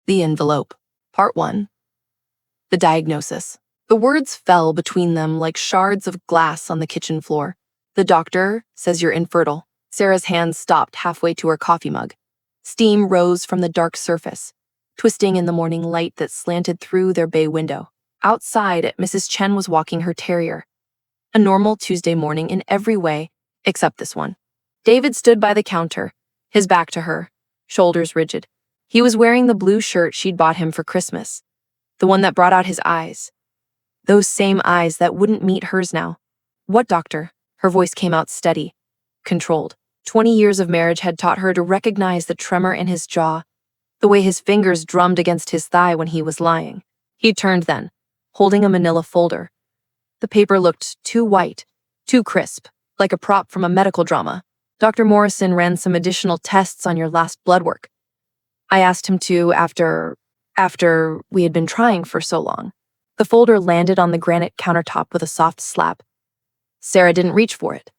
The envelope. Part 1. The diagnosis. The words fell between them like shards of glass on the kitchen floor. The doctor says you're infertile. Sarah's hand stopped halfway to her coffee mug. Steam rose from the dark surface, twisting in the morning light that slanted through their bay window. Outside, Mrs. Chen was walking her terrier. A normal Tuesday morning in every way, except this one. David stood by the counter, his back to her, shoulders rigid. He was wearing the blue shirt she'd bought him for Christmas, the one that brought out his eyes. Those same eyes that wouldn't meet hers now. What doctor? Her voice came out steady, controlled. 20 years of marriage had taught her to recognize the tremor in his jaw, the way his fingers drummed against his thigh when he was lying. He turned then, holding a manila folder. The paper looked too white, too crisp, like a prop from a medical drama. Dr. Morrison ran some additional tests on your last blood work. I asked him to after we had been trying for so long. The folder landed on the granite countertop with a soft slap. Sarah didn't reach for it.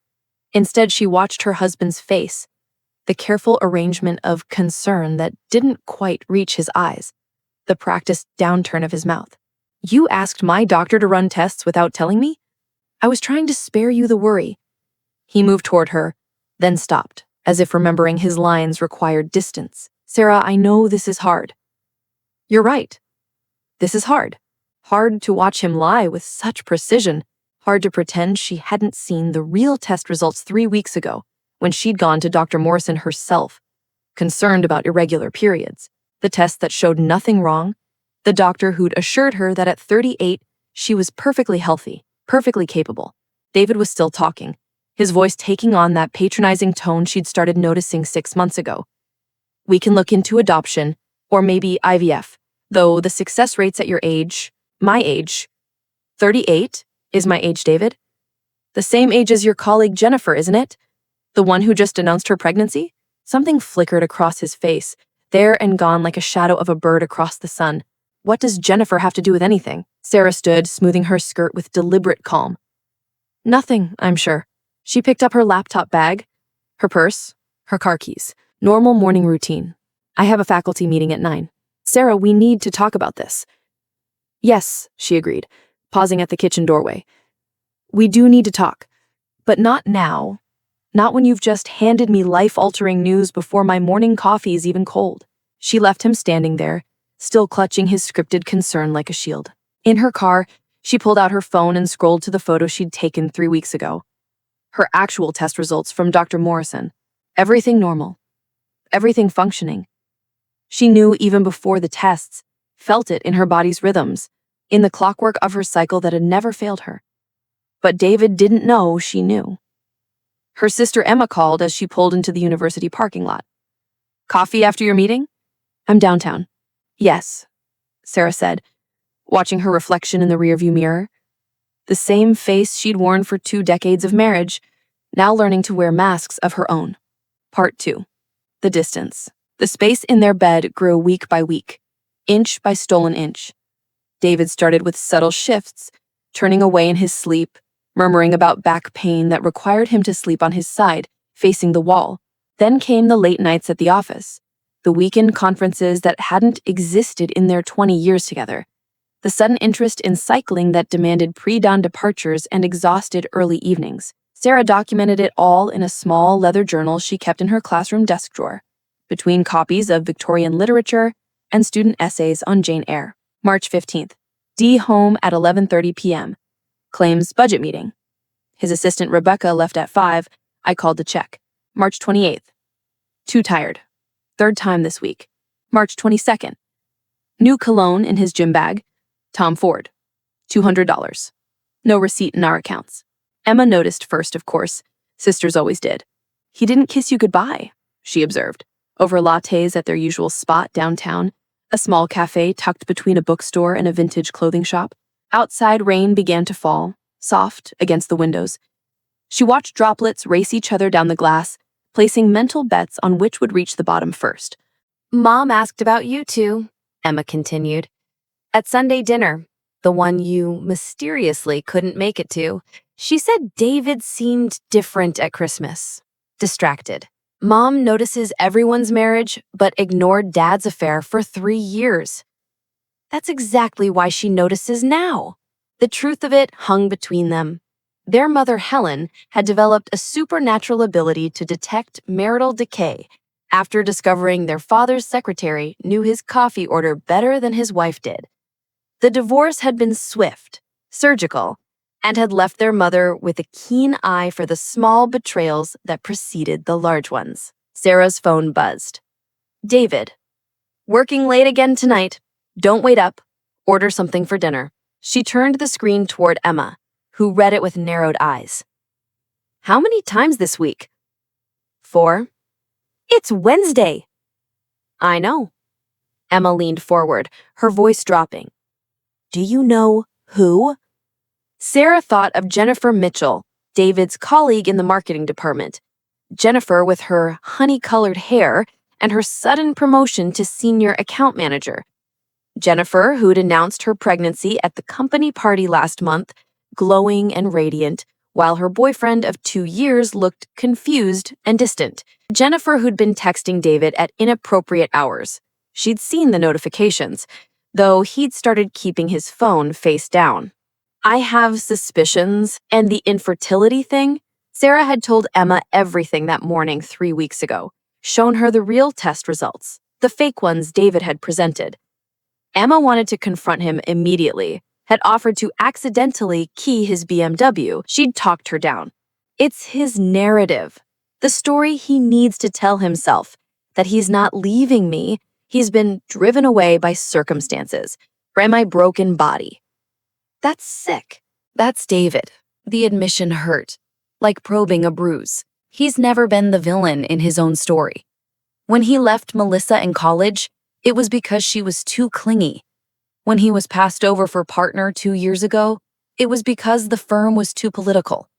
Instead, she watched her husband's face, the careful arrangement of concern that didn't quite reach his eyes, the practiced downturn of his mouth. You asked my doctor to run tests without telling me? I was trying to spare you the worry. He moved toward her, then stopped, as if remembering his lines required distance. Sarah, I know this is hard. You're right. This is hard. Hard to watch him lie with such precision. Hard to pretend she hadn't seen the real test results 3 weeks ago, when she'd gone to Dr. Morrison herself, concerned about irregular periods. The test that showed nothing wrong. The doctor who'd assured her that at 38, she was perfectly healthy, perfectly capable. David was still talking, his voice taking on that patronizing tone she'd started noticing 6 months ago. We can look into adoption, or maybe IVF, though the success rates at your age, my age, 38 is my age, David. The same age as your colleague Jennifer, isn't it? The one who just announced her pregnancy? Something flickered across his face, there and gone like a shadow of a bird across the sun. What does Jennifer have to do with anything? Sarah stood, smoothing her skirt with deliberate calm. Nothing, I'm sure. She picked up her laptop bag, her purse, her car keys. Normal morning routine. I have a faculty meeting at 9. Sarah, we need to talk about this. Yes, she agreed, pausing at the kitchen doorway. We do need to talk, but not now. Not when you've just handed me life-altering news before my morning coffee is even cold. She left him standing there, still clutching his scripted concern like a shield. In her car, she pulled out her phone and scrolled to the photo she'd taken 3 weeks ago. Her actual test results from Dr. Morrison. Everything normal. Everything functioning. She knew even before the tests, felt it in her body's rhythms, in the clockwork of her cycle that had never failed her. But David didn't know she knew. Her sister Emma called as she pulled into the university parking lot. Coffee after your meeting? I'm downtown. Yes, Sarah said, watching her reflection in the rearview mirror. The same face she'd worn for 2 decades of marriage, now learning to wear masks of her own. Part 2. The distance. The space in their bed grew week by week, inch by stolen inch. David started with subtle shifts, turning away in his sleep, murmuring about back pain that required him to sleep on his side, facing the wall. Then came the late nights at the office, the weekend conferences that hadn't existed in their 20 years together, the sudden interest in cycling that demanded pre-dawn departures and exhausted early evenings. Sarah documented it all in a small leather journal she kept in her classroom desk drawer, between copies of Victorian literature and student essays on Jane Eyre. March 15th. D home at 11:30 p.m. Claims budget meeting. His assistant Rebecca left at 5. I called to check. March 28th. Too tired. 3rd time this week. March 22nd. New cologne in his gym bag. Tom Ford. $200. No receipt in our accounts. Emma noticed first, of course. Sisters always did. He didn't kiss you goodbye, she observed, over lattes at their usual spot downtown, a small cafe tucked between a bookstore and a vintage clothing shop. Outside, rain began to fall, soft against the windows. She watched droplets race each other down the glass, placing mental bets on which would reach the bottom first. Mom asked about you two, Emma continued. At Sunday dinner, the one you mysteriously couldn't make it to, she said David seemed different at Christmas. Distracted. Mom notices everyone's marriage, but ignored Dad's affair for 3 years. That's exactly why she notices now. The truth of it hung between them. Their mother, Helen, had developed a supernatural ability to detect marital decay after discovering their father's secretary knew his coffee order better than his wife did. The divorce had been swift, surgical, and had left their mother with a keen eye for the small betrayals that preceded the large ones. Sarah's phone buzzed. David. Working late again tonight. Don't wait up. Order something for dinner. She turned the screen toward Emma, who read it with narrowed eyes. How many times this week? 4. It's Wednesday. I know. Emma leaned forward, her voice dropping. Do you know who? Sarah thought of Jennifer Mitchell, David's colleague in the marketing department. Jennifer with her honey-colored hair and her sudden promotion to senior account manager. Jennifer, who'd announced her pregnancy at the company party last month, glowing and radiant, while her boyfriend of 2 years looked confused and distant. Jennifer, who'd been texting David at inappropriate hours. She'd seen the notifications, though he'd started keeping his phone face down. I have suspicions, and the infertility thing? Sarah had told Emma everything that morning 3 weeks ago, shown her the real test results, the fake ones David had presented. Emma wanted to confront him immediately, had offered to accidentally key his BMW. She'd talked her down. It's his narrative, the story he needs to tell himself, that he's not leaving me, he's been driven away by circumstances, by my broken body. That's sick. That's David. The admission hurt, like probing a bruise. He's never been the villain in his own story. When he left Melissa in college, it was because she was too clingy. When he was passed over for partner 2 years ago, it was because the firm was too political.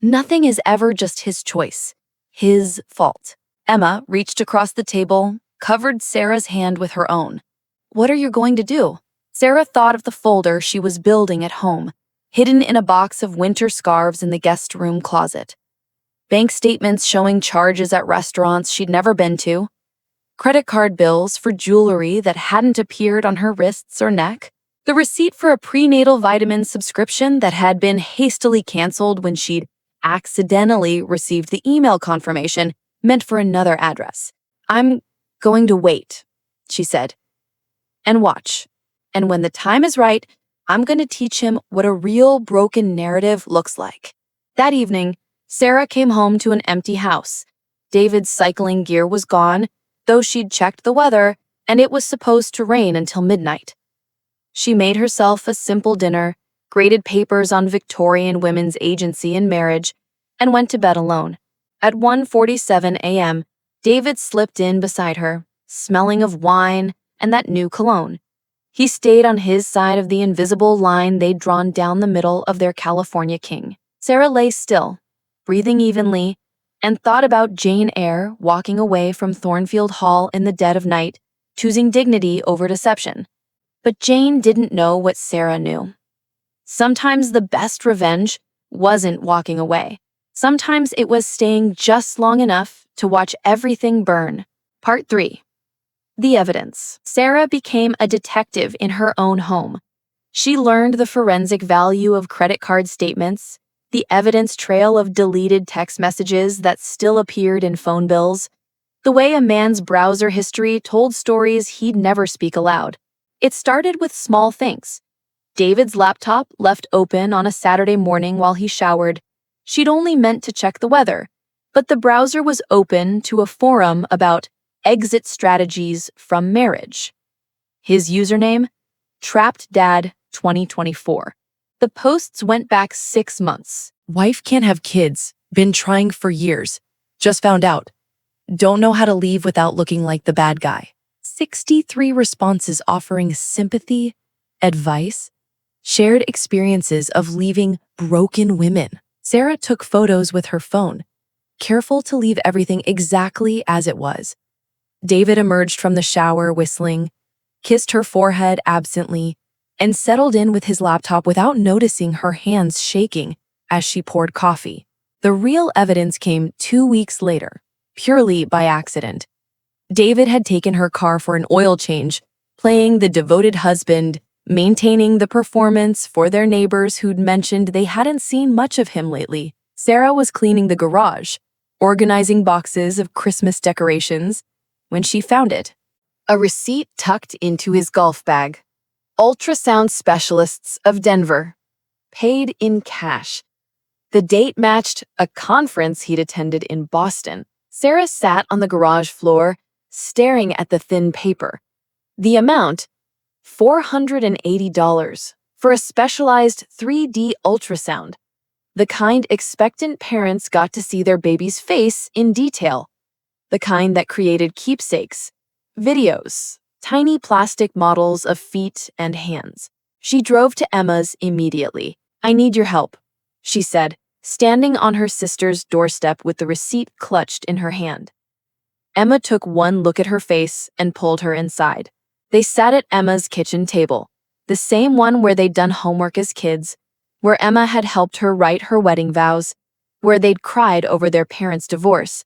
Nothing is ever just his choice, his fault. Emma reached across the table, covered Sarah's hand with her own. What are you going to do? Sarah thought of the folder she was building at home, hidden in a box of winter scarves in the guest room closet. Bank statements showing charges at restaurants she'd never been to, credit card bills for jewelry that hadn't appeared on her wrists or neck, the receipt for a prenatal vitamin subscription that had been hastily canceled when she'd accidentally received the email confirmation meant for another address. I'm going to wait, she said, and watch. And when the time is right, I'm going to teach him what a real broken narrative looks like. That evening, Sarah came home to an empty house. David's cycling gear was gone, though she'd checked the weather, and it was supposed to rain until midnight. She made herself a simple dinner, graded papers on Victorian Women's Agency and marriage, and went to bed alone. At 1:47 a.m., David slipped in beside her, smelling of wine and that new cologne. He stayed on his side of the invisible line they'd drawn down the middle of their California king. Sarah lay still, breathing evenly, and thought about Jane Eyre walking away from Thornfield Hall in the dead of night, choosing dignity over deception. But Jane didn't know what Sarah knew. Sometimes the best revenge wasn't walking away. Sometimes it was staying just long enough to watch everything burn. Part 3. The evidence. Sarah became a detective in her own home. She learned the forensic value of credit card statements, the evidence trail of deleted text messages that still appeared in phone bills, the way a man's browser history told stories he'd never speak aloud. It started with small things. David's laptop left open on a Saturday morning while he showered. She'd only meant to check the weather, but the browser was open to a forum about exit strategies from marriage. His username? Trapped Dad 2024. The posts went back 6 months. Wife can't have kids. Been trying for years. Just found out. Don't know how to leave without looking like the bad guy. 63 responses offering sympathy, advice, shared experiences of leaving broken women. Sarah took photos with her phone, careful to leave everything exactly as it was. David emerged from the shower whistling, kissed her forehead absently, and settled in with his laptop without noticing her hands shaking as she poured coffee. The real evidence came 2 weeks later. purely by accident. David had taken her car for an oil change, playing the devoted husband, maintaining the performance for their neighbors who'd mentioned they hadn't seen much of him lately. Sarah was cleaning the garage, organizing boxes of Christmas decorations, when she found it. A receipt tucked into his golf bag. Ultrasound Specialists of Denver. Paid in cash. The date matched a conference he'd attended in Boston. Sarah sat on the garage floor, staring at the thin paper. The amount, $480, for a specialized 3D ultrasound, the kind expectant parents got to see their baby's face in detail, the kind that created keepsakes, videos, tiny plastic models of feet and hands. She drove to Emma's immediately. "I need your help," she said, standing on her sister's doorstep with the receipt clutched in her hand. Emma took one look at her face and pulled her inside. They sat at Emma's kitchen table, the same one where they'd done homework as kids, where Emma had helped her write her wedding vows, where they'd cried over their parents' divorce.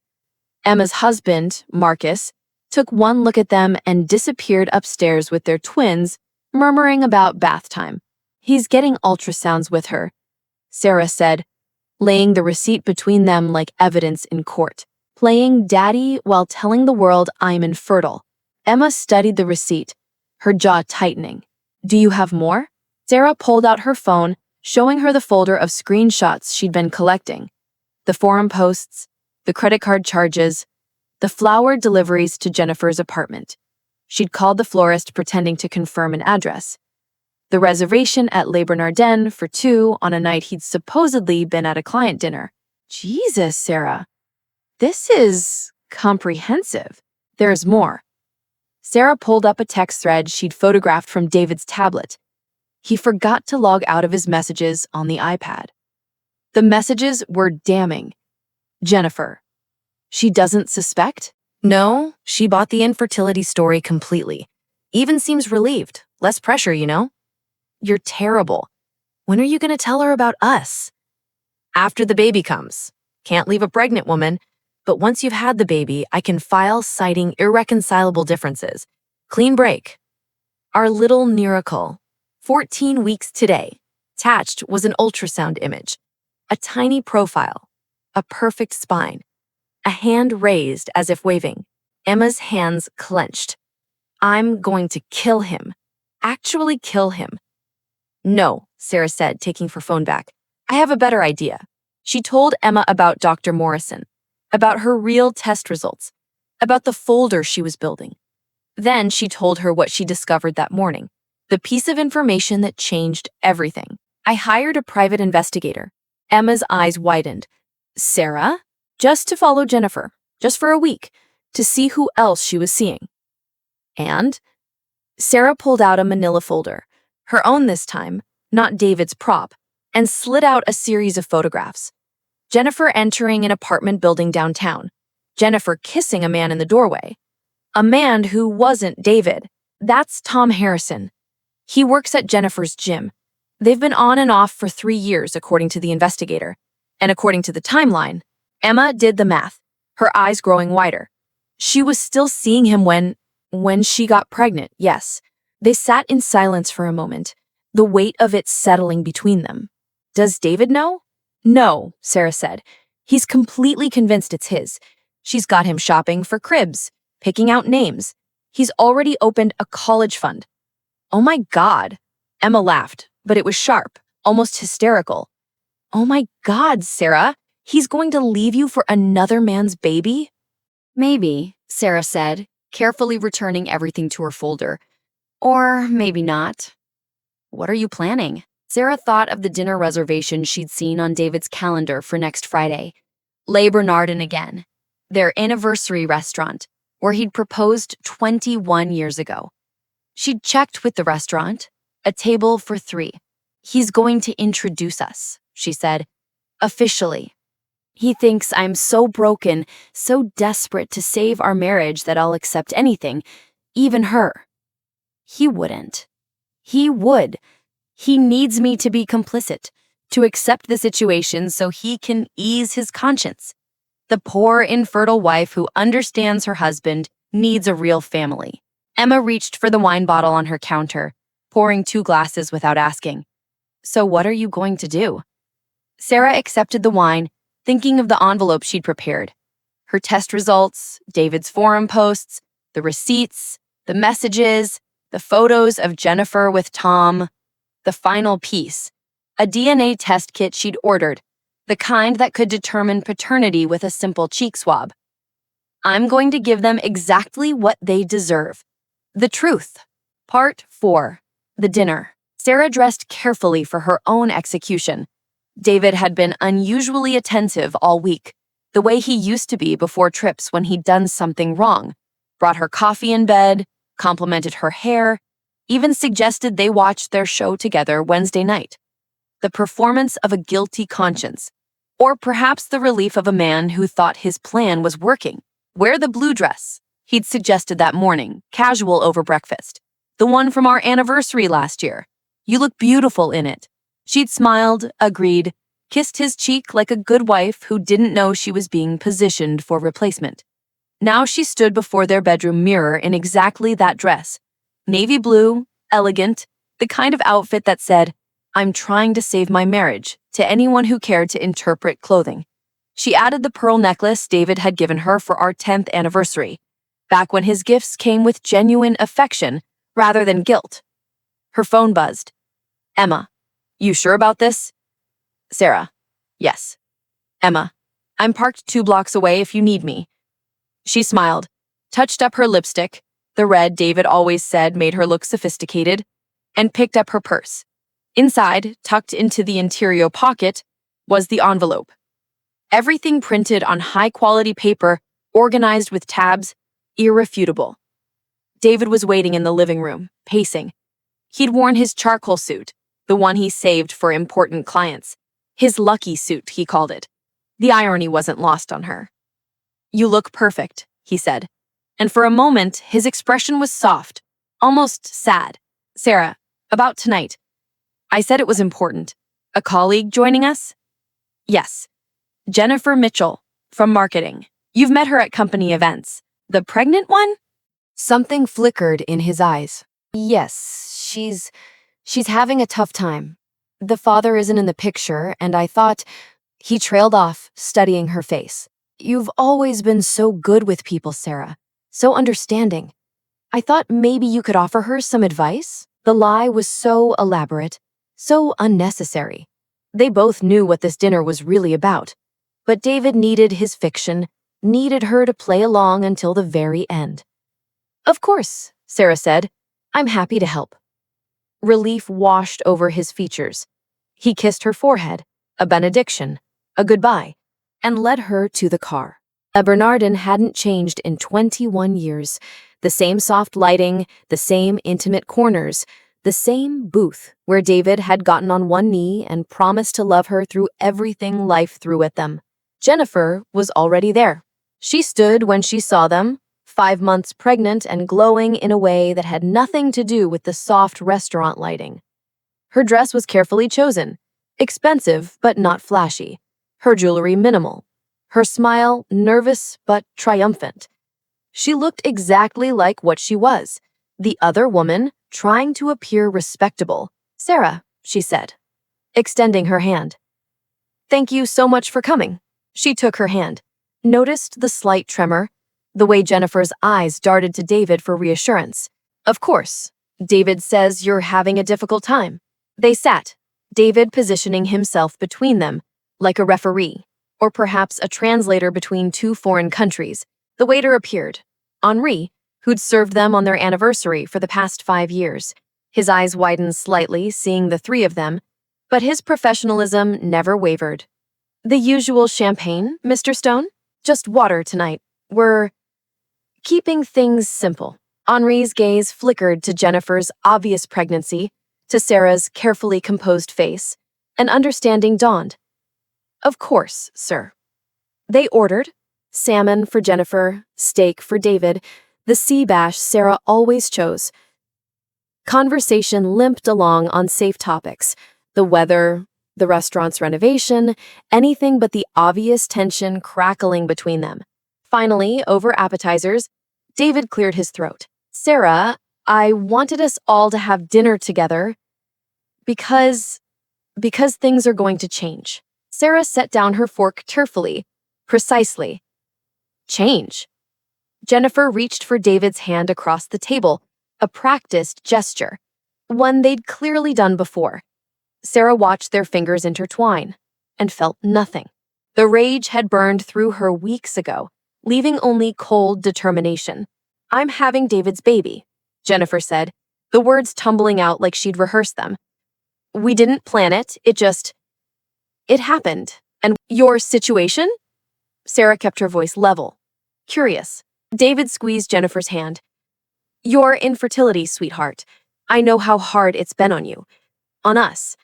Emma's husband, Marcus, took one look at them and disappeared upstairs with their twins, murmuring about bath time. "He's getting ultrasounds with her," Sarah said, laying the receipt between them like evidence in court. "Playing daddy while telling the world I'm infertile." Emma studied the receipt, her jaw tightening. "Do you have more?" Sarah pulled out her phone, showing her the folder of screenshots she'd been collecting. The forum posts, the credit card charges, the flower deliveries to Jennifer's apartment. She'd called the florist pretending to confirm an address. The reservation at Le Bernardin for two on a night he'd supposedly been at a client dinner. Jesus, Sarah. This is comprehensive. There's more. Sarah pulled up a text thread she'd photographed from David's tablet. He forgot to log out of his messages on the iPad. The messages were damning. Jennifer. She doesn't suspect? No, she bought the infertility story completely. Even seems relieved. Less pressure, you know? You're terrible. When are you going to tell her about us? After the baby comes. Can't leave a pregnant woman. But once you've had the baby, I can file citing irreconcilable differences. Clean break. Our little miracle. 14 weeks today. Attached was an ultrasound image. A tiny profile. A perfect spine. A hand raised as if waving. Emma's hands clenched. I'm going to kill him. Actually kill him. No, Sarah said, taking her phone back. I have a better idea. She told Emma about Dr. Morrison, about her real test results, about the folder she was building. Then she told her what she discovered that morning, the piece of information that changed everything. I hired a private investigator. Emma's eyes widened. Sarah? Just to follow Jennifer, just for a week, to see who else she was seeing. And Sarah pulled out a manila folder, her own this time, not David's prop, and slid out a series of photographs. Jennifer entering an apartment building downtown. Jennifer kissing a man in the doorway. A man who wasn't David. That's Tom Harrison. He works at Jennifer's gym. They've been on and off for 3 years, according to the investigator. And according to the timeline, Emma did the math, her eyes growing wider. She was still seeing him when she got pregnant, yes. They sat in silence for a moment, the weight of it settling between them. Does David know? No, Sarah said. He's completely convinced it's his. She's got him shopping for cribs, picking out names. He's already opened a college fund. Oh my God. Emma laughed, but it was sharp, almost hysterical. Oh my God, Sarah. He's going to leave you for another man's baby? Maybe, Sarah said, carefully returning everything to her folder. Or maybe not. What are you planning? Sarah thought of the dinner reservation she'd seen on David's calendar for next Friday. Le Bernardin again. Their anniversary restaurant, where he'd proposed 21 years ago. She'd checked with the restaurant. A table for 3. He's going to introduce us, she said. Officially. He thinks I'm so broken, so desperate to save our marriage that I'll accept anything, even her. He wouldn't. He would. He needs me to be complicit, to accept the situation so he can ease his conscience. The poor, infertile wife who understands her husband needs a real family. Emma reached for the wine bottle on her counter, pouring 2 glasses without asking. So what are you going to do? Sarah accepted the wine, thinking of the envelope she'd prepared. Her test results, David's forum posts, the receipts, the messages, the photos of Jennifer with Tom. The final piece, a DNA test kit she'd ordered, the kind that could determine paternity with a simple cheek swab. I'm going to give them exactly what they deserve. The truth. Part 4. The dinner. Sarah dressed carefully for her own execution. David had been unusually attentive all week, the way he used to be before trips when he'd done something wrong. Brought her coffee in bed, complimented her hair, even suggested they watch their show together Wednesday night. The performance of a guilty conscience, or perhaps the relief of a man who thought his plan was working. Wear the blue dress, he'd suggested that morning, casual over breakfast. The one from our anniversary last year. You look beautiful in it. She'd smiled, agreed, kissed his cheek like a good wife who didn't know she was being positioned for replacement. Now she stood before their bedroom mirror in exactly that dress. Navy blue, elegant, the kind of outfit that said, I'm trying to save my marriage, to anyone who cared to interpret clothing. She added the pearl necklace David had given her for our 10th anniversary, back when his gifts came with genuine affection rather than guilt. Her phone buzzed. Emma, you sure about this? Sarah, yes. Emma, I'm parked 2 blocks away if you need me. She smiled, touched up her lipstick, the red David always said made her look sophisticated, and picked up her purse. Inside, tucked into the interior pocket, was the envelope. Everything printed on high-quality paper, organized with tabs, irrefutable. David was waiting in the living room, pacing. He'd worn his charcoal suit, the one he saved for important clients. His lucky suit, he called it. The irony wasn't lost on her. You look perfect, he said. And for a moment, his expression was soft, almost sad. Sarah, about tonight. I said it was important. A colleague joining us? Yes. Jennifer Mitchell, from marketing. You've met her at company events. The pregnant one? Something flickered in his eyes. Yes, she's having a tough time. The father isn't in the picture, and I thought... He trailed off, studying her face. You've always been so good with people, Sarah. So understanding. I thought maybe you could offer her some advice? The lie was so elaborate, so unnecessary. They both knew what this dinner was really about. But David needed his fiction, needed her to play along until the very end. Of course, Sarah said. I'm happy to help. Relief washed over his features. He kissed her forehead, a benediction, a goodbye, and led her to the car. Bernardin hadn't changed in 21 years. The same soft lighting, the same intimate corners, the same booth where David had gotten on one knee and promised to love her through everything life threw at them. Jennifer was already there. She stood when she saw them, 5 months pregnant and glowing in a way that had nothing to do with the soft restaurant lighting. Her dress was carefully chosen, expensive but not flashy, her jewelry minimal, her smile nervous but triumphant. She looked exactly like what she was, the other woman trying to appear respectable. Sarah, she said, extending her hand. Thank you so much for coming. She took her hand, noticed the slight tremor, the way Jennifer's eyes darted to David for reassurance. Of course, David says you're having a difficult time. They sat, David positioning himself between them, like a referee, or perhaps a translator between 2 foreign countries. The waiter appeared, Henri, who'd served them on their anniversary for the past 5 years. His eyes widened slightly, seeing the 3 of them, but his professionalism never wavered. The usual champagne, Mr. Stone? Just water tonight. We're keeping things simple. Henri's gaze flickered to Jennifer's obvious pregnancy, to Sarah's carefully composed face. An understanding dawned. Of course, sir. They ordered salmon for Jennifer, steak for David, the sea bash Sarah always chose. Conversation limped along on safe topics, the weather, the restaurant's renovation, anything but the obvious tension crackling between them. Finally, over appetizers, David cleared his throat. Sarah, I wanted us all to have dinner together because things are going to change. Sarah set down her fork tearfully. Precisely. Change. Jennifer reached for David's hand across the table, a practiced gesture, one they'd clearly done before. Sarah watched their fingers intertwine and felt nothing. The rage had burned through her weeks ago, leaving only cold determination. I'm having David's baby, Jennifer said, the words tumbling out like she'd rehearsed them. We didn't plan it, it happened. And your situation? Sarah kept her voice level, curious. David squeezed Jennifer's hand. Your infertility, sweetheart. I know how hard it's been on you, on us.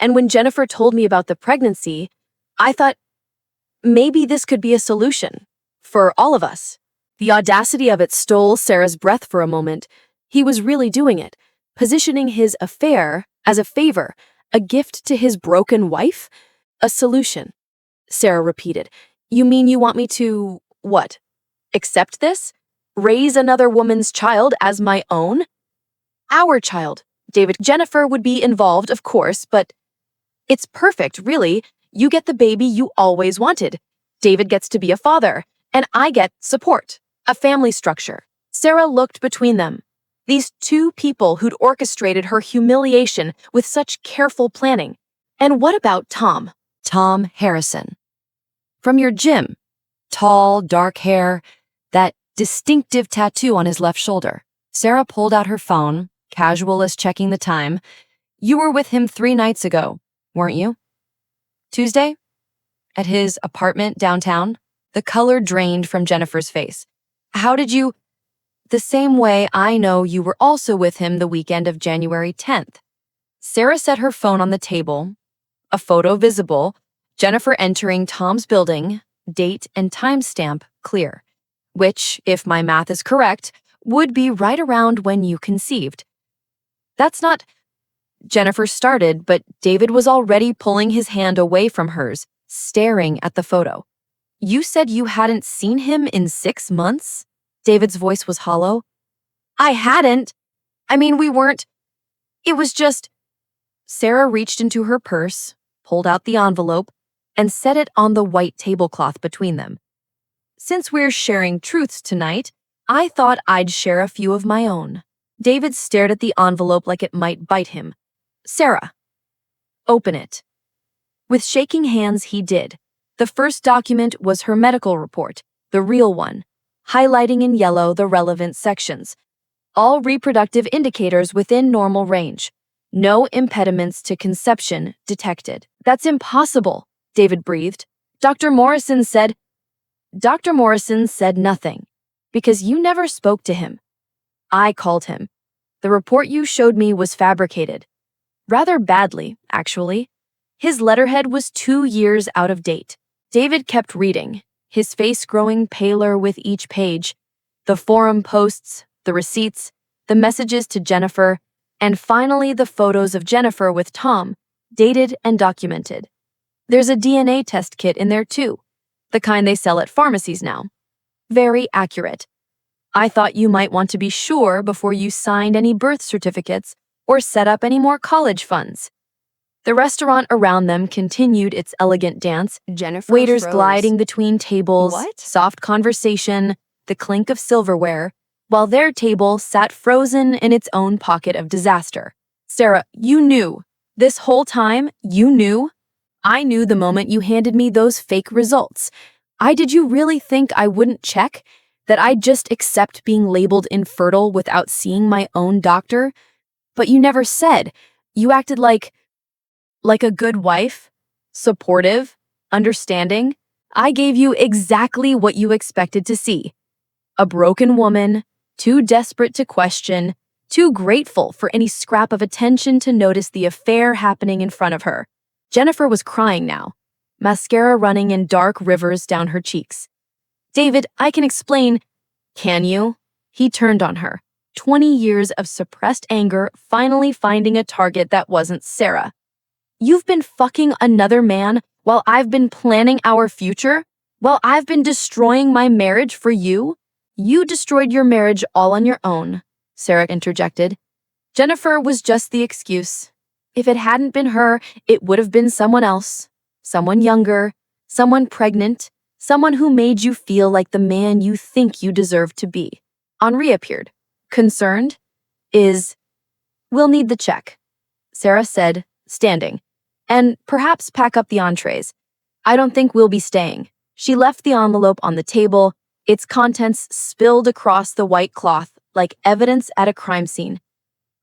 And when Jennifer told me about the pregnancy, I thought maybe this could be a solution for all of us. The audacity of it stole Sarah's breath for a moment. He was really doing it, positioning his affair as a favor, a gift to his broken wife, a solution. Sarah repeated, You mean you want me to, what? Accept this? Raise another woman's child as my own? Our child. David, Jennifer would be involved, of course, but it's perfect, really. You get the baby you always wanted. David gets to be a father, and I get support, a family structure. Sarah looked between them. These two people who'd orchestrated her humiliation with such careful planning. And what about Tom? Tom Harrison. From your gym. Tall, dark hair, that distinctive tattoo on his left shoulder. Sarah pulled out her phone, casual as checking the time. You were with him 3 nights ago, weren't you? Tuesday? At his apartment downtown? The color drained from Jennifer's face. How did you? The same way I know you were also with him the weekend of January 10th. Sarah set her phone on the table, a photo visible, Jennifer entering Tom's building, date and timestamp clear, which, if my math is correct, would be right around when you conceived. That's not... Jennifer started, but David was already pulling his hand away from hers, staring at the photo. You said you hadn't seen him in 6 months? David's voice was hollow. I hadn't. I mean, we weren't. It was just... Sarah reached into her purse, pulled out the envelope, and set it on the white tablecloth between them. Since we're sharing truths tonight, I thought I'd share a few of my own. David stared at the envelope like it might bite him. Sarah, open it. With shaking hands, he did. The first document was her medical report, the real one, highlighting in yellow the relevant sections. All reproductive indicators within normal range. No impediments to conception detected. That's impossible, David breathed. Dr. Morrison said nothing, because you never spoke to him. I called him. The report you showed me was fabricated. Rather badly, actually. His letterhead was 2 years out of date. David kept reading, his face growing paler with each page. The forum posts, the receipts, the messages to Jennifer, and finally the photos of Jennifer with Tom, dated and documented. There's a DNA test kit in there too, the kind they sell at pharmacies now. Very accurate. I thought you might want to be sure before you signed any birth certificates or set up any more college funds. The restaurant around them continued its elegant dance, Jennifer waiters froze. gliding between tables, What? soft conversation, the clink of silverware, while their table sat frozen in its own pocket of disaster. Sarah, you knew. This whole time, you knew. I knew the moment you handed me those fake results. Did you really think I wouldn't check? That I'd just accept being labeled infertile without seeing my own doctor? But you never said. You acted like a good wife, supportive, understanding. I gave you exactly what you expected to see. A broken woman, too desperate to question, too grateful for any scrap of attention to notice the affair happening in front of her. Jennifer was crying now, mascara running in dark rivers down her cheeks. David, I can explain. Can you? He turned on her. 20 years of suppressed anger finally finding a target that wasn't Sarah. You've been fucking another man while I've been planning our future? While I've been destroying my marriage for you? You destroyed your marriage all on your own," Sarah interjected. "Jennifer was just the excuse. If it hadn't been her, it would have been someone else. Someone younger, someone pregnant, someone who made you feel like the man you think you deserve to be." Henri appeared. Concerned? "We'll need the check," Sarah said, standing. "And perhaps pack up the entrees. I don't think we'll be staying." She left the envelope on the table, its contents spilled across the white cloth like evidence at a crime scene.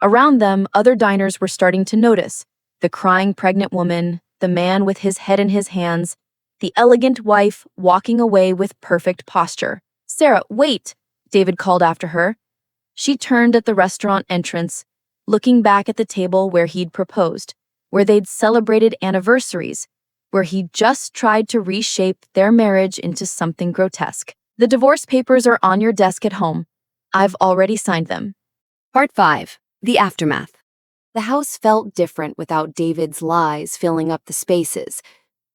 Around them, other diners were starting to notice the crying pregnant woman, the man with his head in his hands, the elegant wife walking away with perfect posture. "Sarah, wait," David called after her. She turned at the restaurant entrance, looking back at the table where he'd proposed, where they'd celebrated anniversaries, where he'd just tried to reshape their marriage into something grotesque. "The divorce papers are on your desk at home. I've already signed them." Part 5. The Aftermath. The house felt different without David's lies filling up the spaces.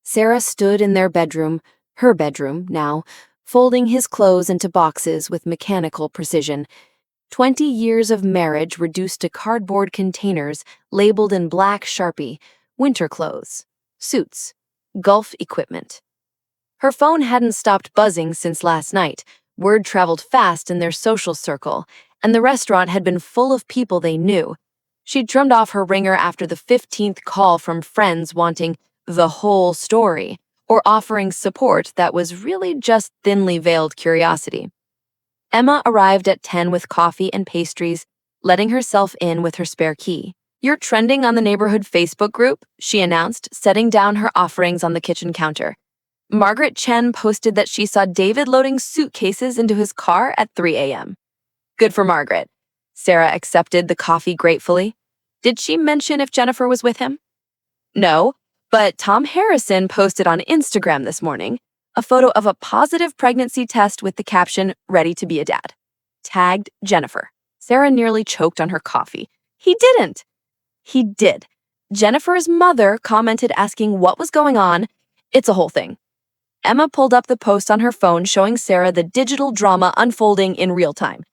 Sarah stood in their bedroom, her bedroom now, folding his clothes into boxes with mechanical precision. 20 years of marriage reduced to cardboard containers labeled in black Sharpie: winter clothes, suits, golf equipment. Her phone hadn't stopped buzzing since last night. Word traveled fast in their social circle, and the restaurant had been full of people they knew. She'd drummed off her ringer after the 15th call from friends wanting the whole story, or offering support that was really just thinly veiled curiosity. Emma arrived at 10 with coffee and pastries, letting herself in with her spare key. "You're trending on the neighborhood Facebook group," she announced, setting down her offerings on the kitchen counter. Margaret Chen posted that she saw David loading suitcases into his car at 3 a.m. "Good for Margaret." Sarah accepted the coffee gratefully. "Did she mention if Jennifer was with him?" "No, but Tom Harrison posted on Instagram this morning a photo of a positive pregnancy test with the caption, 'Ready to be a dad.' Tagged Jennifer." Sarah nearly choked on her coffee. "He didn't." "He did. Jennifer's mother commented asking what was going on. It's a whole thing." Emma pulled up the post on her phone showing Sarah the digital drama unfolding in real time.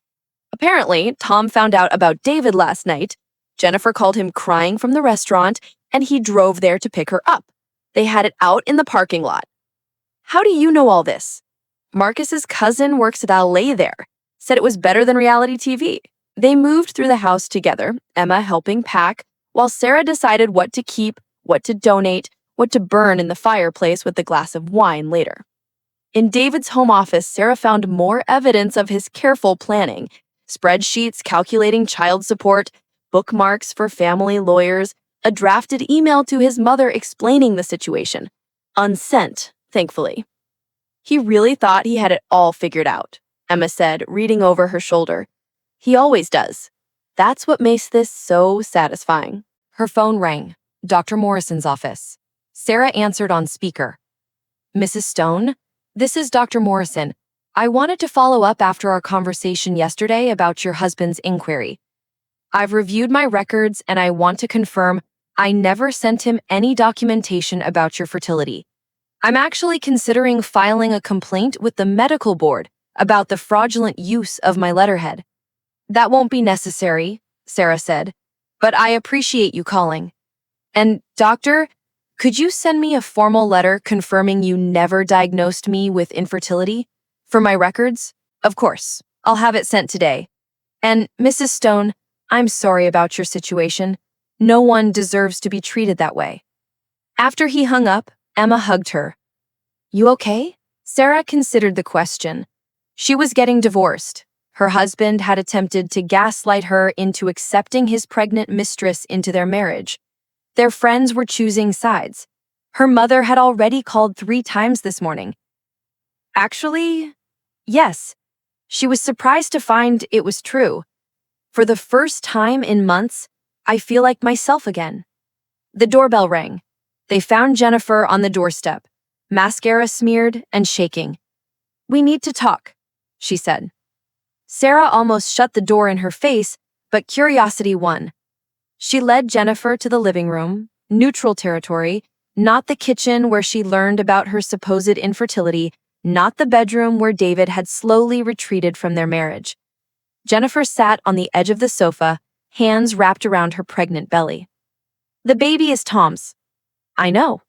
Apparently, Tom found out about David last night. Jennifer called him crying from the restaurant, and he drove there to pick her up. They had it out in the parking lot. "How do you know all this?" "Marcus's cousin works at LA there. Said it was better than reality TV." They moved through the house together, Emma helping pack, while Sarah decided what to keep, what to donate, what to burn in the fireplace with a glass of wine later. In David's home office, Sarah found more evidence of his careful planning: spreadsheets calculating child support, bookmarks for family lawyers, a drafted email to his mother explaining the situation. Unsent, thankfully. "He really thought he had it all figured out," Emma said, reading over her shoulder. "He always does. That's what makes this so satisfying." Her phone rang. Dr. Morrison's office. Sarah answered on speaker. "Mrs. Stone? This is Dr. Morrison. I wanted to follow up after our conversation yesterday about your husband's inquiry. I've reviewed my records and I want to confirm I never sent him any documentation about your fertility. I'm actually considering filing a complaint with the medical board about the fraudulent use of my letterhead." "That won't be necessary," Sarah said, "but I appreciate you calling. And, doctor, could you send me a formal letter confirming you never diagnosed me with infertility? For my records?" "Of course. I'll have it sent today. And, Mrs. Stone, I'm sorry about your situation. No one deserves to be treated that way." After he hung up, Emma hugged her. "You okay?" Sarah considered the question. She was getting divorced. Her husband had attempted to gaslight her into accepting his pregnant mistress into their marriage. Their friends were choosing sides. Her mother had already called 3 times this morning. Actually, yes. She was surprised to find it was true. "For the first time in months, I feel like myself again." The doorbell rang. They found Jennifer on the doorstep, mascara smeared and shaking. "We need to talk," she said. Sarah almost shut the door in her face, but curiosity won. She led Jennifer to the living room, neutral territory, not the kitchen where she learned about her supposed infertility, not the bedroom where David had slowly retreated from their marriage. Jennifer sat on the edge of the sofa, hands wrapped around her pregnant belly. The baby is Tom's. I know.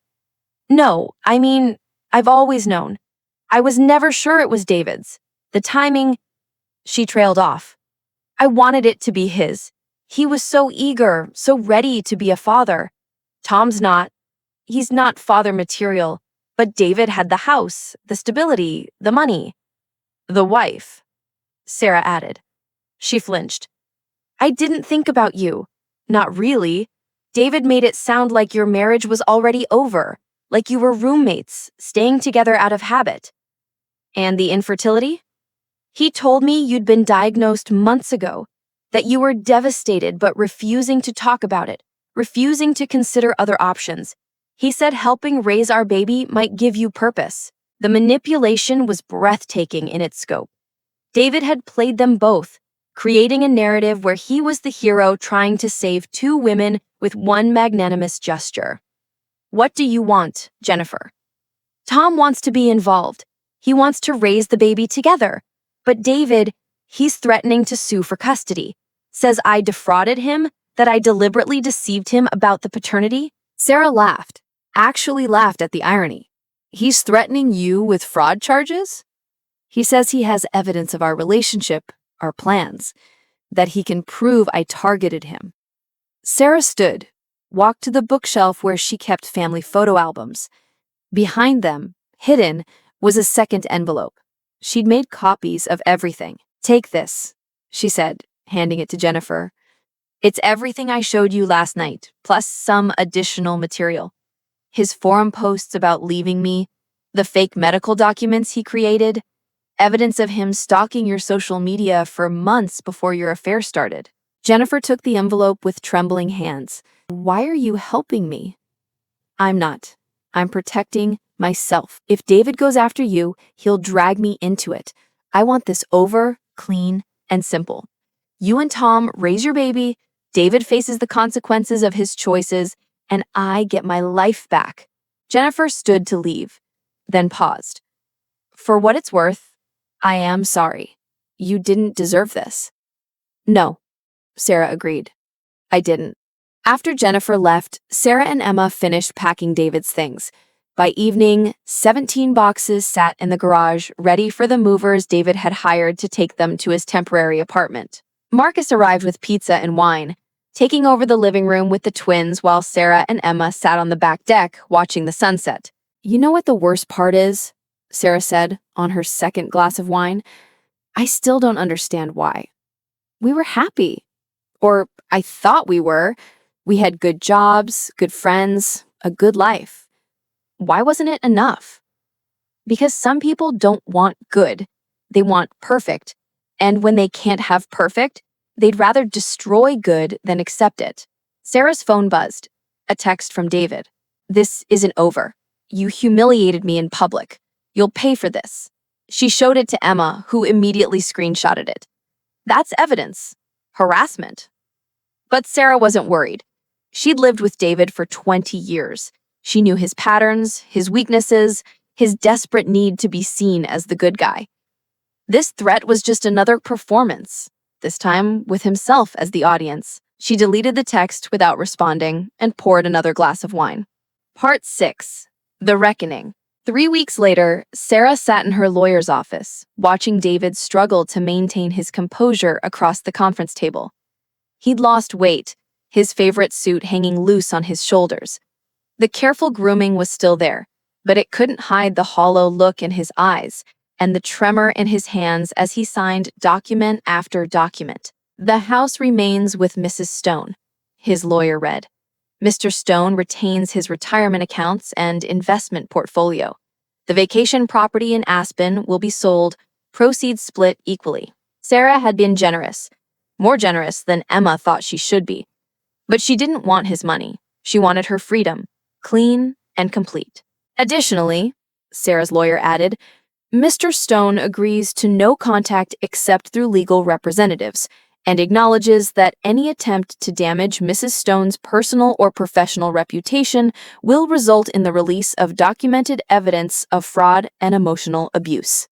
No, I mean, I've always known. I was never sure it was David's. The timing, she trailed off. I wanted it to be his. He was so eager, so ready to be a father. Tom's not. He's not father material, but David had the house, the stability, the money. The wife, Sarah added. She flinched. I didn't think about you. Not really. David made it sound like your marriage was already over, like you were roommates, staying together out of habit. And the infertility? He told me you'd been diagnosed months ago, that you were devastated but refusing to talk about it, refusing to consider other options. He said helping raise our baby might give you purpose. The manipulation was breathtaking in its scope. David had played them both, creating a narrative where he was the hero trying to save two women with one magnanimous gesture. What do you want, Jennifer? Tom wants to be involved. He wants to raise the baby together. But David, he's threatening to sue for custody. Says I defrauded him, that I deliberately deceived him about the paternity. Sarah laughed, actually laughed at the irony. He's threatening you with fraud charges? He says he has evidence of our relationship, our plans, that he can prove I targeted him. Sarah stood, walked to the bookshelf where she kept family photo albums. Behind them, hidden, was a second envelope. She'd made copies of everything. Take this, she said, handing it to Jennifer. It's everything I showed you last night, plus some additional material. His forum posts about leaving me, the fake medical documents he created, evidence of him stalking your social media for months before your affair started. Jennifer took the envelope with trembling hands. Why are you helping me? I'm not. I'm protecting myself. If David goes after you, he'll drag me into it. I want this over, clean, and simple. You and Tom raise your baby, David faces the consequences of his choices, and I get my life back. Jennifer stood to leave, then paused. For what it's worth, I am sorry. You didn't deserve this. No, Sarah agreed. I didn't. After Jennifer left, Sarah and Emma finished packing David's things. By evening, 17 boxes sat in the garage, ready for the movers David had hired to take them to his temporary apartment. Marcus arrived with pizza and wine, taking over the living room with the twins while Sarah and Emma sat on the back deck watching the sunset. You know what the worst part is? Sarah said, on her second glass of wine. I still don't understand why. We were happy. Or I thought we were. We had good jobs, good friends, a good life. Why wasn't it enough? Because some people don't want good. They want perfect. And when they can't have perfect, they'd rather destroy good than accept it. Sarah's phone buzzed. A text from David. This isn't over. You humiliated me in public. You'll pay for this. She showed it to Emma, who immediately screenshotted it. That's evidence. Harassment. But Sarah wasn't worried. She'd lived with David for 20 years. She knew his patterns, his weaknesses, his desperate need to be seen as the good guy. This threat was just another performance, this time with himself as the audience. She deleted the text without responding and poured another glass of wine. Part 6. The Reckoning. 3 weeks later, Sarah sat in her lawyer's office, watching David struggle to maintain his composure across the conference table. He'd lost weight, his favorite suit hanging loose on his shoulders. The careful grooming was still there, but it couldn't hide the hollow look in his eyes and the tremor in his hands as he signed document after document. The house remains with Mrs. Stone, his lawyer read. Mr. Stone retains his retirement accounts and investment portfolio. The vacation property in Aspen will be sold, proceeds split equally. Sarah had been generous, more generous than Emma thought she should be. But she didn't want his money. She wanted her freedom, clean and complete. Additionally, Sarah's lawyer added, Mr. Stone agrees to no contact except through legal representatives, and acknowledges that any attempt to damage Mrs. Stone's personal or professional reputation will result in the release of documented evidence of fraud and emotional abuse.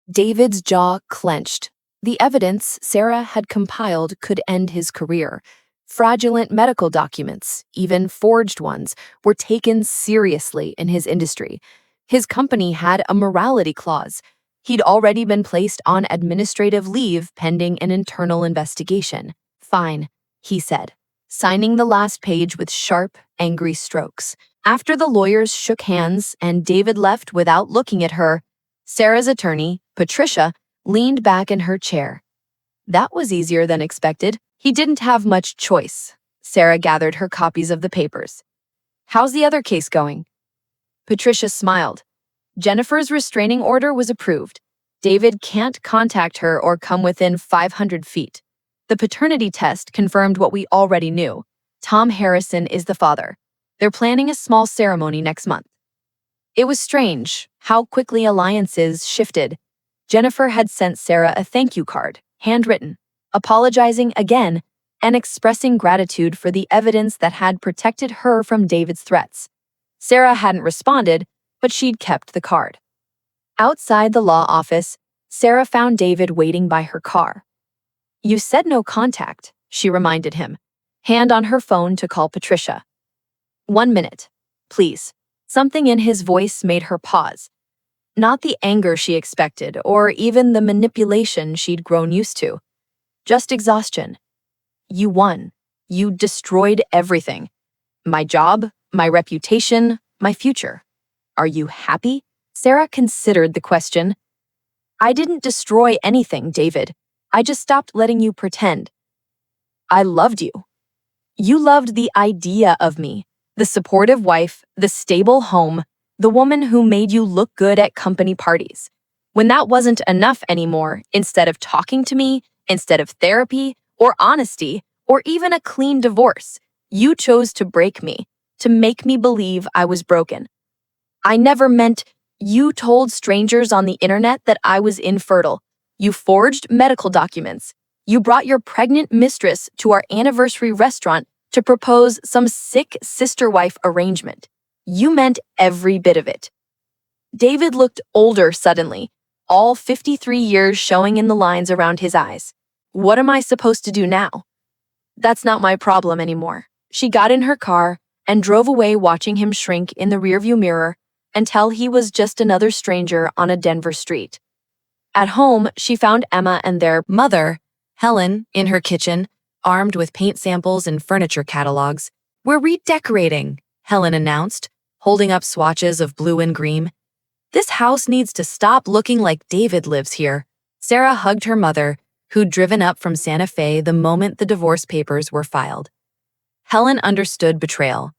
David's jaw clenched. The evidence Sarah had compiled could end his career. Fraudulent medical documents, even forged ones, were taken seriously in his industry. His company had a morality clause. He'd already been placed on administrative leave pending an internal investigation. Fine, he said, signing the last page with sharp, angry strokes. After the lawyers shook hands and David left without looking at her, Sarah's attorney, Patricia, leaned back in her chair. That was easier than expected. He didn't have much choice. Sarah gathered her copies of the papers. How's the other case going? Patricia smiled. Jennifer's restraining order was approved. David can't contact her or come within 500 feet. The paternity test confirmed what we already knew. Tom Harrison is the father. They're planning a small ceremony next month. It was strange how quickly alliances shifted. Jennifer had sent Sarah a thank you card, handwritten, apologizing again and expressing gratitude for the evidence that had protected her from David's threats. Sarah hadn't responded, but she'd kept the card. Outside the law office, Sarah found David waiting by her car. You said no contact, she reminded him, hand on her phone to call Patricia. 1 minute, please. Something in his voice made her pause. Not the anger she expected, or even the manipulation she'd grown used to. Just exhaustion. You won. You destroyed everything. My job, my reputation, my future. Are you happy? Sarah considered the question. I didn't destroy anything, David. I just stopped letting you pretend. I loved you. You loved the idea of me, the supportive wife, the stable home, the woman who made you look good at company parties. When that wasn't enough anymore, instead of talking to me, instead of therapy, or honesty, or even a clean divorce, you chose to break me, to make me believe I was broken. I never meant you told strangers on the internet that I was infertile. You forged medical documents. You brought your pregnant mistress to our anniversary restaurant to propose some sick sister-wife arrangement. You meant every bit of it. David looked older suddenly, all 53 years showing in the lines around his eyes. What am I supposed to do now? That's not my problem anymore. She got in her car and drove away, watching him shrink in the rearview mirror until he was just another stranger on a Denver street. At home, she found Emma and their mother, Helen, in her kitchen, armed with paint samples and furniture catalogs. We're redecorating, Helen announced, holding up swatches of blue and green. This house needs to stop looking like David lives here. Sarah hugged her mother, who'd driven up from Santa Fe the moment the divorce papers were filed. Helen understood betrayal,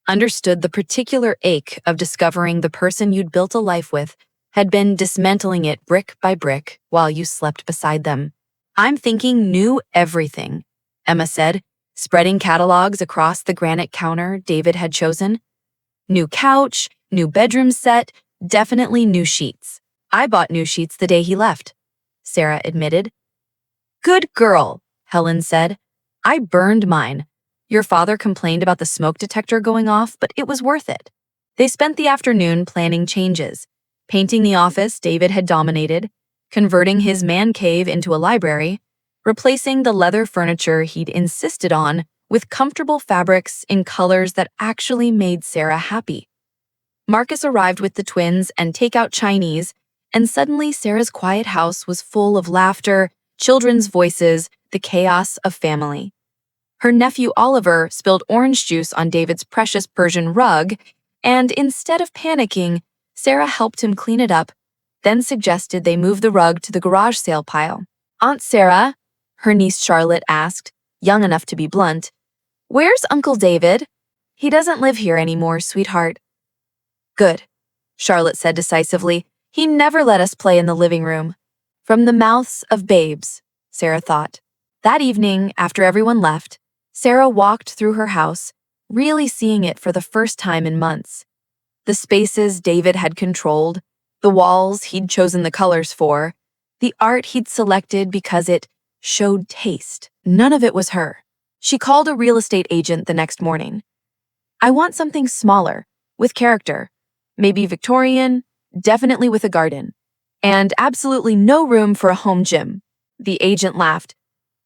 understood the particular ache of discovering the person you'd built a life with had been dismantling it brick by brick while you slept beside them. I'm thinking new everything, Emma said, spreading catalogs across the granite counter David had chosen. New couch, new bedroom set, definitely new sheets. I bought new sheets the day he left, Sarah admitted. Good girl, Helen said. I burned mine. Your father complained about the smoke detector going off, but it was worth it. They spent the afternoon planning changes, painting the office David had dominated, converting his man cave into a library, replacing the leather furniture he'd insisted on with comfortable fabrics in colors that actually made Sarah happy. Marcus arrived with the twins and takeout Chinese, and suddenly Sarah's quiet house was full of laughter, children's voices, the chaos of family. Her nephew Oliver spilled orange juice on David's precious Persian rug, and instead of panicking, Sarah helped him clean it up, then suggested they move the rug to the garage sale pile. Aunt Sarah, her niece Charlotte asked, young enough to be blunt, where's Uncle David? He doesn't live here anymore, sweetheart. Good, Charlotte said decisively. He never let us play in the living room. From the mouths of babes, Sarah thought. That evening, after everyone left, Sarah walked through her house, really seeing it for the first time in months. The spaces David had controlled, the walls he'd chosen the colors for, the art he'd selected because it showed taste. None of it was her. She called a real estate agent the next morning. I want something smaller, with character. Maybe Victorian, definitely with a garden. And absolutely no room for a home gym. The agent laughed.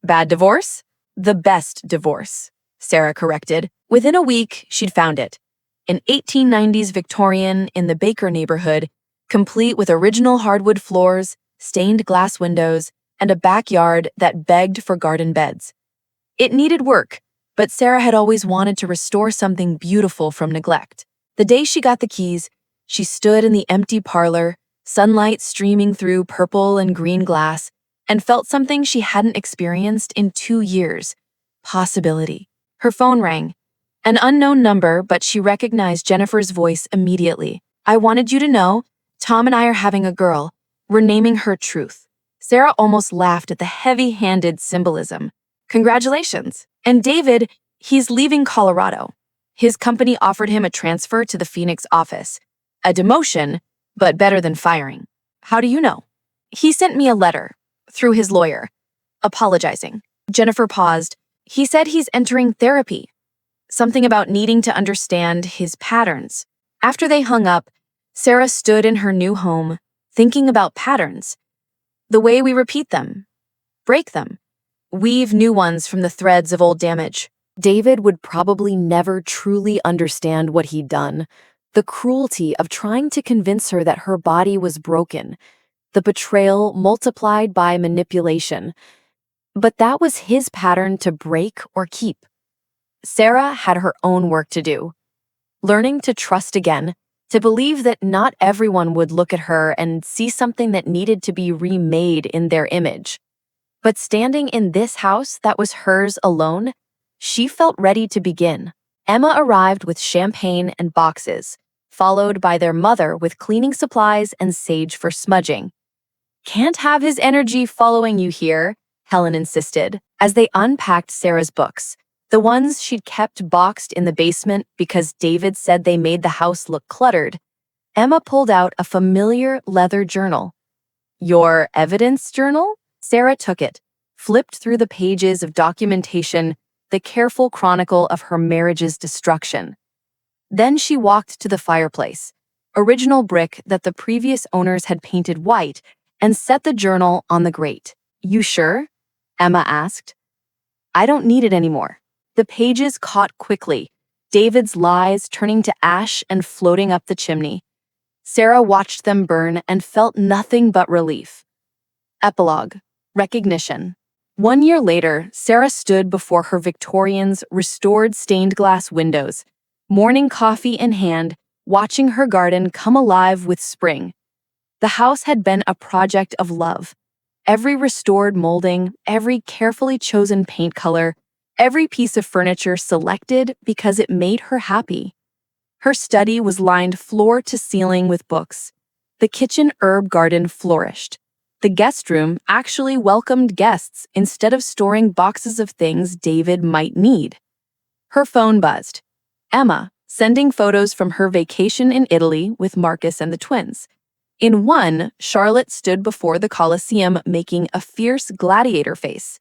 Bad divorce? The best divorce, Sarah corrected. Within a week, she'd found it. An 1890s Victorian in the Baker neighborhood, complete with original hardwood floors, stained glass windows, and a backyard that begged for garden beds. It needed work, but Sarah had always wanted to restore something beautiful from neglect. The day she got the keys, she stood in the empty parlor, sunlight streaming through purple and green glass, and felt something she hadn't experienced in 2 years. Possibility. Her phone rang. An unknown number, but she recognized Jennifer's voice immediately. I wanted you to know, Tom and I are having a girl. We're naming her Truth. Sarah almost laughed at the heavy-handed symbolism. Congratulations. And David, he's leaving Colorado. His company offered him a transfer to the Phoenix office. A demotion, but better than firing. How do you know? He sent me a letter, through his lawyer, apologizing. Jennifer paused. He said he's entering therapy. Something about needing to understand his patterns. After they hung up, Sarah stood in her new home, thinking about patterns. The way we repeat them, break them, weave new ones from the threads of old damage. David would probably never truly understand what he'd done. The cruelty of trying to convince her that her body was broken. The betrayal multiplied by manipulation. But that was his pattern to break or keep. Sarah had her own work to do. Learning to trust again, to believe that not everyone would look at her and see something that needed to be remade in their image. But standing in this house that was hers alone, she felt ready to begin. Emma arrived with champagne and boxes, followed by their mother with cleaning supplies and sage for smudging. Can't have his energy following you here, Helen insisted, as they unpacked Sarah's books, the ones she'd kept boxed in the basement because David said they made the house look cluttered. Emma pulled out a familiar leather journal. Your evidence journal? Sarah took it, flipped through the pages of documentation, the careful chronicle of her marriage's destruction. Then she walked to the fireplace, original brick that the previous owners had painted white, and set the journal on the grate. You sure? Emma asked. I don't need it anymore. The pages caught quickly, David's lies turning to ash and floating up the chimney. Sarah watched them burn and felt nothing but relief. Epilogue. Recognition. 1 year later, Sarah stood before her Victorian's restored stained glass windows, morning coffee in hand, watching her garden come alive with spring. The house had been a project of love. Every restored molding, every carefully chosen paint color, every piece of furniture selected because it made her happy. Her study was lined floor to ceiling with books. The kitchen herb garden flourished. The guest room actually welcomed guests instead of storing boxes of things David might need. Her phone buzzed. Emma, sending photos from her vacation in Italy with Marcus and the twins. In one, Charlotte stood before the Colosseum making a fierce gladiator face.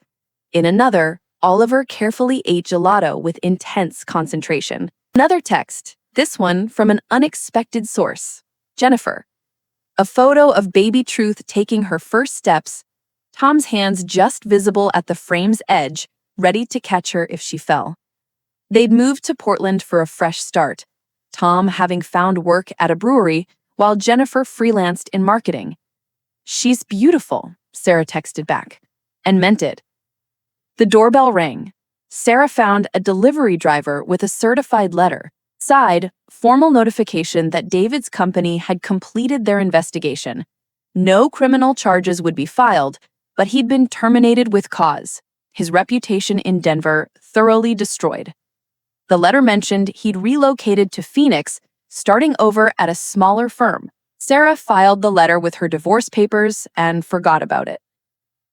In another, Oliver carefully ate gelato with intense concentration. Another text, this one from an unexpected source. Jennifer. A photo of baby Truth taking her first steps, Tom's hands just visible at the frame's edge, ready to catch her if she fell. They'd moved to Portland for a fresh start, Tom having found work at a brewery while Jennifer freelanced in marketing. She's beautiful, Sarah texted back, and meant it. The doorbell rang. Sarah found a delivery driver with a certified letter. Side, formal notification that David's company had completed their investigation. No criminal charges would be filed, but he'd been terminated with cause. His reputation in Denver thoroughly destroyed. The letter mentioned he'd relocated to Phoenix, starting over at a smaller firm. Sarah filed the letter with her divorce papers and forgot about it.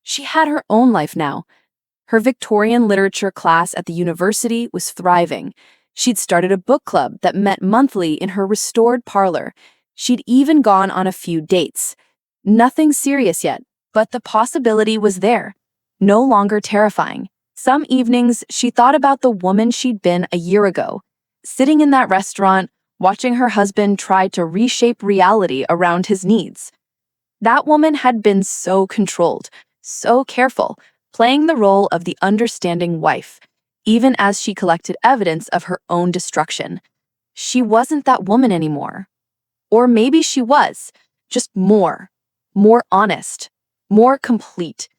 She had her own life now. Her Victorian literature class at the university was thriving. She'd started a book club that met monthly in her restored parlor. She'd even gone on a few dates. Nothing serious yet, but the possibility was there. no longer terrifying. Some evenings, she thought about the woman she'd been a year ago, sitting in that restaurant, watching her husband try to reshape reality around his needs. That woman had been so controlled, so careful, playing the role of the understanding wife, even as she collected evidence of her own destruction. She wasn't that woman anymore. Or maybe she was, just more honest, more complete,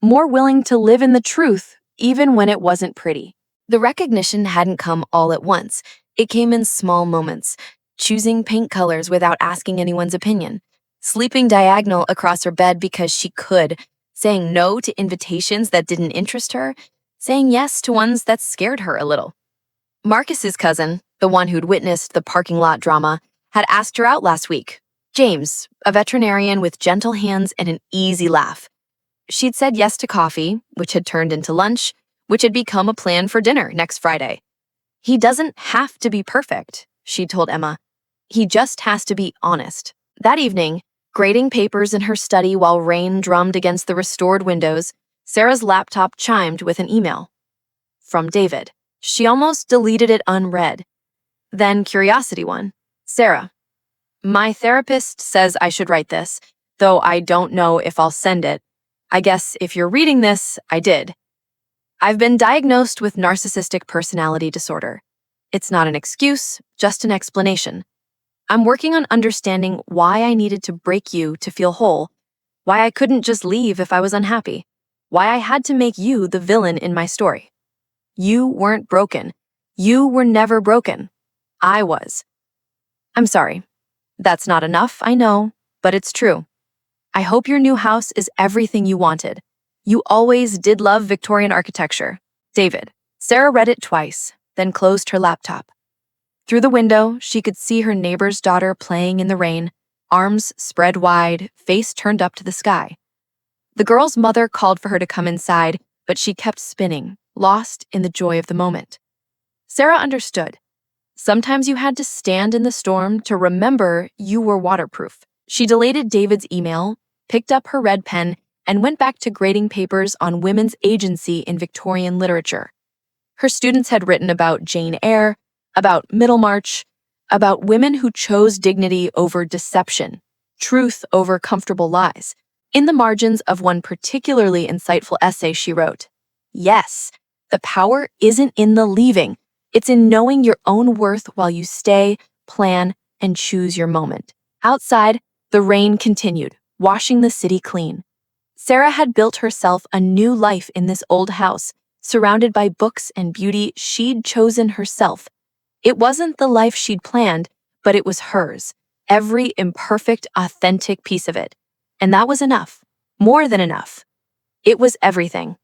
more willing to live in the truth, even when it wasn't pretty. The recognition hadn't come all at once. It came in small moments, choosing paint colors without asking anyone's opinion, sleeping diagonal across her bed because she could, saying no to invitations that didn't interest her, saying yes to ones that scared her a little. Marcus's cousin, the one who'd witnessed the parking lot drama, had asked her out last week. James, a veterinarian with gentle hands and an easy laugh. She'd said yes to coffee, which had turned into lunch, which had become a plan for dinner next Friday. He doesn't have to be perfect, she told Emma. He just has to be honest. That evening, grading papers in her study while rain drummed against the restored windows, Sarah's laptop chimed with an email. From David. She almost deleted it unread. Then curiosity one. Sarah, my therapist says I should write this, though I don't know if I'll send it. I guess if you're reading this, I did. I've been diagnosed with narcissistic personality disorder. It's not an excuse, just an explanation. I'm working on understanding why I needed to break you to feel whole, why I couldn't just leave if I was unhappy, why I had to make you the villain in my story. You weren't broken. You were never broken. I was. I'm sorry. That's not enough, I know, but it's true. I hope your new house is everything you wanted. You always did love Victorian architecture. David. Sarah read it twice, then closed her laptop. Through the window, she could see her neighbor's daughter playing in the rain, arms spread wide, face turned up to the sky. The girl's mother called for her to come inside, but she kept spinning, lost in the joy of the moment. Sarah understood. Sometimes you had to stand in the storm to remember you were waterproof. She deleted David's email, picked up her red pen, and went back to grading papers on women's agency in Victorian literature. Her students had written about Jane Eyre, about Middlemarch, about women who chose dignity over deception, truth over comfortable lies. In the margins of one particularly insightful essay, she wrote, "Yes, the power isn't in the leaving. It's in knowing your own worth while you stay, plan, and choose your moment." Outside, the rain continued, washing the city clean. Sarah had built herself a new life in this old house, surrounded by books and beauty she'd chosen herself. It wasn't the life she'd planned, but it was hers, every imperfect, authentic piece of it. And that was enough, more than enough. It was everything.